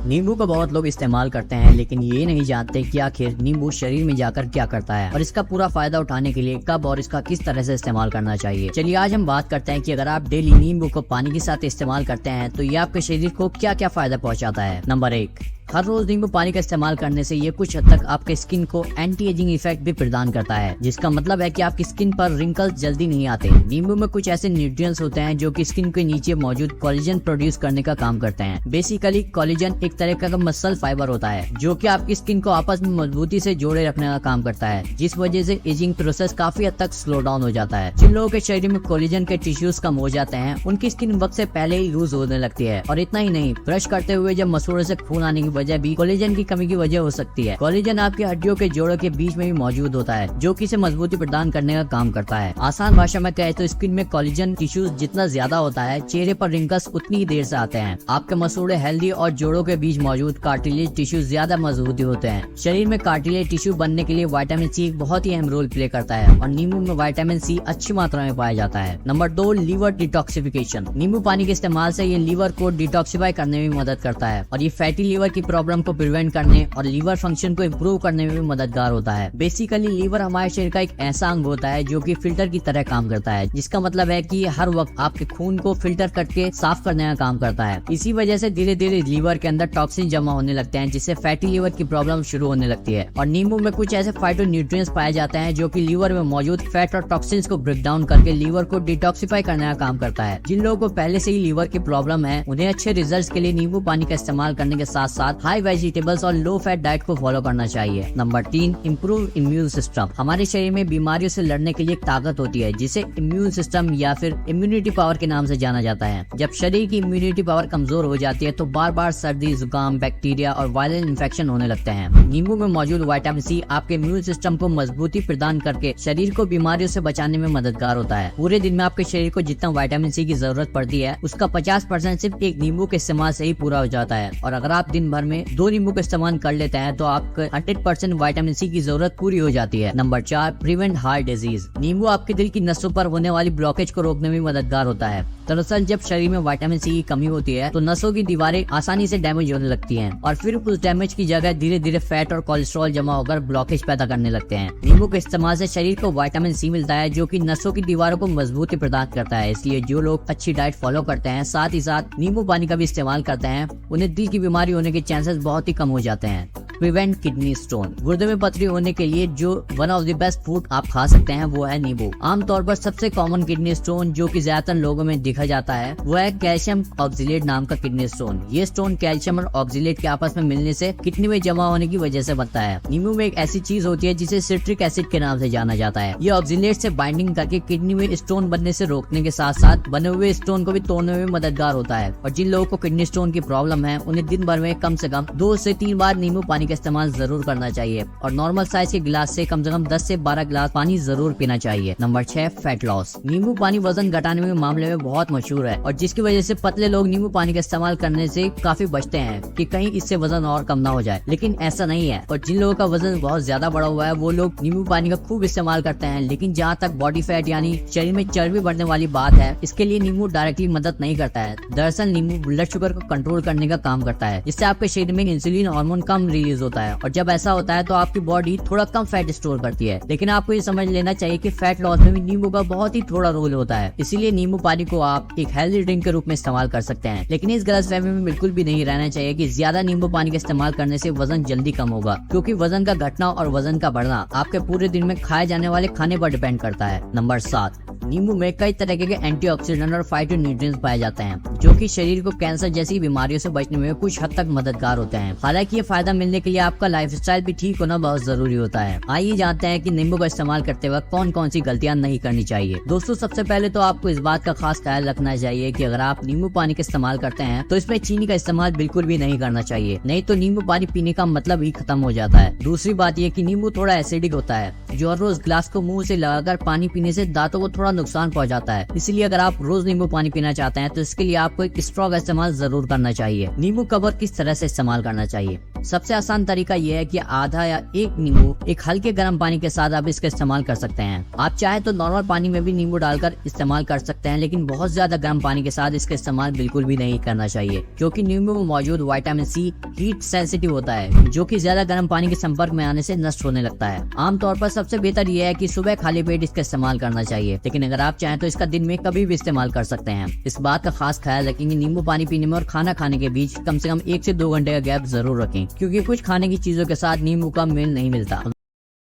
नींबू को बहुत लोग इस्तेमाल करते हैं, लेकिन ये नहीं जानते कि आखिर नींबू शरीर में जाकर क्या करता है और इसका पूरा फायदा उठाने के लिए कब और इसका किस तरह से इस्तेमाल करना चाहिए। चलिए आज हम बात करते हैं कि अगर आप डेली नींबू को पानी के साथ इस्तेमाल करते हैं तो ये आपके शरीर को क्या क्या फायदा पहुंचाता है। नंबर 1, हर रोज नींबू पानी का इस्तेमाल करने से ये कुछ हद तक आपके स्किन को एंटी एजिंग इफेक्ट भी प्रदान करता है, जिसका मतलब है कि आपकी स्किन पर रिंकल्स जल्दी नहीं आते। नींबू में कुछ ऐसे न्यूट्रिएंट्स होते हैं जो कि स्किन के नीचे मौजूद कोलेजन प्रोड्यूस करने का काम करते हैं। बेसिकली कोलेजन एक तरह का मसल फाइबर होता है जो कि आपकी स्किन को आपस में मजबूती से जोड़े रखने का काम करता है, जिस वजह से एजिंग प्रोसेस काफी हद तक स्लो डाउन हो जाता है। जिन लोगों के शरीर में कोलेजन के टिश्यूज कम हो जाते हैं उनकी स्किन वक्त से पहले ही लूज होने लगती है। और इतना ही नहीं, ब्रश करते हुए जब मसूड़े से खून आने की वजह भी कोलेजन की कमी की वजह हो सकती है। कोलेजन आपकी हड्डियों के जोड़ों के बीच में भी मौजूद होता है जो कि इसे मजबूती प्रदान करने का काम करता है। आसान भाषा में कहे तो स्किन में कोलेजन टिश्यूज जितना ज्यादा होता है, चेहरे पर रिंकल्स उतनी ही देर से आते हैं। आपके मसूड़े हेल्दी और जोड़ों के बीच मौजूद कार्टिलेज टिश्यू ज्यादा मजबूती होते हैं। शरीर में कार्टिलेज टिश्यू बनने के लिए विटामिन सी एक बहुत ही अहम रोल प्ले करता है और नींबू में विटामिन सी अच्छी मात्रा में पाया जाता है। Number 2, liver detoxification. नींबू पानी के इस्तेमाल से ये लीवर को डिटॉक्सिफाई करने में मदद करता है और ये फैटी लीवर की प्रॉब्लम को प्रिवेंट करने और लीवर फंक्शन को इम्प्रूव करने में भी मददगार होता है। बेसिकली लीवर हमारे शरीर का एक ऐसा अंग होता है जो कि फिल्टर की तरह काम करता है, जिसका मतलब है कि ये हर वक्त आपके खून को फिल्टर करके साफ करने का काम करता है। इसी वजह से धीरे धीरे लीवर के अंदर टॉक्सिन जमा होने लगते हैं, जिससे फैटी लीवर की प्रॉब्लम शुरू होने लगती है। और नींबू में कुछ ऐसे फाइटोन्यूट्रिएंट्स पाए जाते हैं जो कि लीवर में मौजूद फैट और टॉक्सिन्स को ब्रेक डाउन करके लीवर को डिटॉक्सिफाई करने का काम करता है। जिन लोगों को पहले से ही लीवर की प्रॉब्लम है उन्हें अच्छे रिजल्ट्स के लिए नींबू पानी का इस्तेमाल करने के साथ साथ हाई वेजिटेबल्स और लो फैट डाइट को फॉलो करना चाहिए। Number 3, improve immune system. हमारे शरीर में बीमारियों से लड़ने के लिए एक ताकत होती है जिसे इम्यून सिस्टम या फिर इम्यूनिटी पावर के नाम से जाना जाता है। जब शरीर की इम्यूनिटी पावर कमजोर हो जाती है तो बार बार सर्दी, जुकाम, बैक्टीरिया और वायरल इन्फेक्शन होने लगते हैं। नींबू में मौजूद विटामिन सी आपके इम्यून सिस्टम को मजबूती प्रदान करके शरीर को बीमारियों से बचाने में मददगार होता है। पूरे दिन में आपके शरीर को जितना विटामिन सी की जरूरत पड़ती है उसका 50% सिर्फ एक नींबू के इस्तेमाल से ही पूरा हो जाता है। और अगर आप दिन भर में 2 नींबू का इस्तेमाल कर लेते हैं तो आपको 100% विटामिन सी की जरूरत पूरी हो जाती है। Number 4, prevent heart disease. नींबू आपके दिल की नसों पर होने वाली ब्लॉकेज को रोकने में मददगार होता है। दरअसल जब शरीर में विटामिन सी की कमी होती है तो नसों की दीवारें आसानी से डैमेज होने लगती हैं और फिर उस डैमेज की जगह धीरे धीरे फैट और कोलेस्ट्रॉल जमा होकर ब्लॉकेज पैदा करने लगते हैं। नींबू के इस्तेमाल से शरीर को विटामिन सी मिलता है जो कि नसों की दीवारों को मजबूती प्रदान करता है। इसलिए जो लोग अच्छी डाइट फॉलो करते हैं साथ ही साथ नींबू पानी का भी इस्तेमाल करते हैं उन्हें दिल की बीमारी होने के चांसेस बहुत ही कम हो जाते हैं। Prevent kidney stone. गुर्दे में पथरी होने के लिए जो one of the best food आप खा सकते हैं वो है नींबू। आमतौर पर सबसे कॉमन किडनी स्टोन जो कि ज्यादातर लोगों में देखा जाता है वो है कैल्शियम ऑक्सिलेट नाम का किडनी स्टोन। ये स्टोन कैल्शियम और ऑक्सिलेट के आपस में मिलने से किडनी में जमा होने की वजह से बनता है। नींबू में एक ऐसी चीज होती है जिसे सिट्रिक एसिड के नाम से जाना जाता है। ये ऑक्सिलेट से बाइंडिंग करके किडनी में स्टोन बनने से रोकने के साथ साथ बने हुए स्टोन को भी तोड़ने में मददगार होता है। और जिन लोगों को किडनी स्टोन की प्रॉब्लम है उन्हें दिन भर में कम से कम 2 से 3 बार नींबू पानी का इस्तेमाल जरूर करना चाहिए और नॉर्मल साइज के गिलास से कम 10 से 12 गिलास पानी जरूर पीना चाहिए। Number 6, fat loss. नींबू पानी वजन घटाने में मामले में बहुत मशहूर है और जिसकी वजह से पतले लोग नींबू पानी का इस्तेमाल करने से काफी बचते हैं कि कहीं इससे वजन और कम ना हो जाए, लेकिन ऐसा नहीं है। और जिन लोगों का वजन बहुत ज्यादा बढ़ा हुआ है वो लोग नींबू पानी का खूब इस्तेमाल करते हैं, लेकिन जहाँ तक बॉडी फैट यानी शरीर में चर्बी बढ़ने वाली बात है इसके लिए नींबू डायरेक्टली मदद नहीं करता है। दरअसल नींबू ब्लड शुगर को कंट्रोल करने का काम करता है, जिससे आपके शरीर में इंसुलिन हार्मोन कम रिलीज होता है और जब ऐसा होता है तो आपकी बॉडी थोड़ा कम फैट स्टोर करती है। लेकिन आपको ये समझ लेना चाहिए कि फैट लॉस में भी नींबू का बहुत ही थोड़ा रोल होता है। इसीलिए नींबू पानी को आप एक हेल्दी ड्रिंक के रूप में इस्तेमाल कर सकते हैं, लेकिन इस गलतफहमी में बिल्कुल भी नहीं रहना चाहिए कि ज्यादा नींबू पानी का इस्तेमाल करने से वजन जल्दी कम होगा, क्योंकि वजन का घटना और वजन का बढ़ना आपके पूरे दिन में खाए जाने वाले खाने पर डिपेंड करता है। नंबर 7, नींबू में कई तरह के एंटीऑक्सीडेंट और फाइटोन्यूट्रिएंट्स पाए जाते हैं जो कि शरीर को कैंसर जैसी बीमारियों से बचने में कुछ हद तक मददगार होते हैं। हालांकि ये फायदा मिलने के लिए आपका लाइफस्टाइल भी ठीक होना बहुत जरूरी होता है। आइए जानते हैं कि नींबू का इस्तेमाल करते वक्त कौन कौन सी गलतियां नहीं करनी चाहिए। दोस्तों, सबसे पहले तो आपको इस बात का खास ख्याल रखना चाहिए कि अगर आप नींबू पानी का इस्तेमाल करते हैं तो इसमें चीनी का इस्तेमाल बिल्कुल भी नहीं करना चाहिए, नहीं तो नींबू पानी पीने का मतलब ही खत्म हो जाता है। दूसरी बात यह कि नींबू थोड़ा एसिडिक होता है जो हर रोज ग्लास को मुंह से लगाकर पानी पीने से दांतों को थोड़ा नुकसान पहुंचाता है। इसलिए अगर आप रोज नींबू पानी पीना चाहते हैं तो इसके लिए आपको एक स्ट्रॉ का इस्तेमाल जरूर करना चाहिए। नींबू कवर किस तरह से इस्तेमाल करना चाहिए। सबसे आसान तरीका यह है कि आधा या एक नींबू एक हल्के गर्म पानी के साथ आप इसका इस्तेमाल कर सकते हैं। आप चाहे तो नॉर्मल पानी में भी नींबू डालकर इस्तेमाल कर सकते हैं, लेकिन बहुत ज्यादा गर्म पानी के साथ इसका इस्तेमाल बिल्कुल भी नहीं करना चाहिए, क्योंकि नींबू में मौजूद विटामिन सी हीट सेंसिटिव होता है, जो कि ज्यादा गर्म पानी के संपर्क में आने से नष्ट होने लगता है। आमतौर पर सबसे बेहतर यह है कि सुबह खाली पेट इसका इस्तेमाल करना चाहिए, लेकिन अगर आप चाहें तो इसका दिन में कभी भी इस्तेमाल कर सकते हैं। इस बात का खास ख्याल रखें कि नींबू पानी पीने में और खाना खाने के बीच कम से कम 1 से 2 घंटे का गैप जरूर रखें, क्योंकि कुछ खाने की चीजों के साथ नींबू का मेल नहीं मिलता।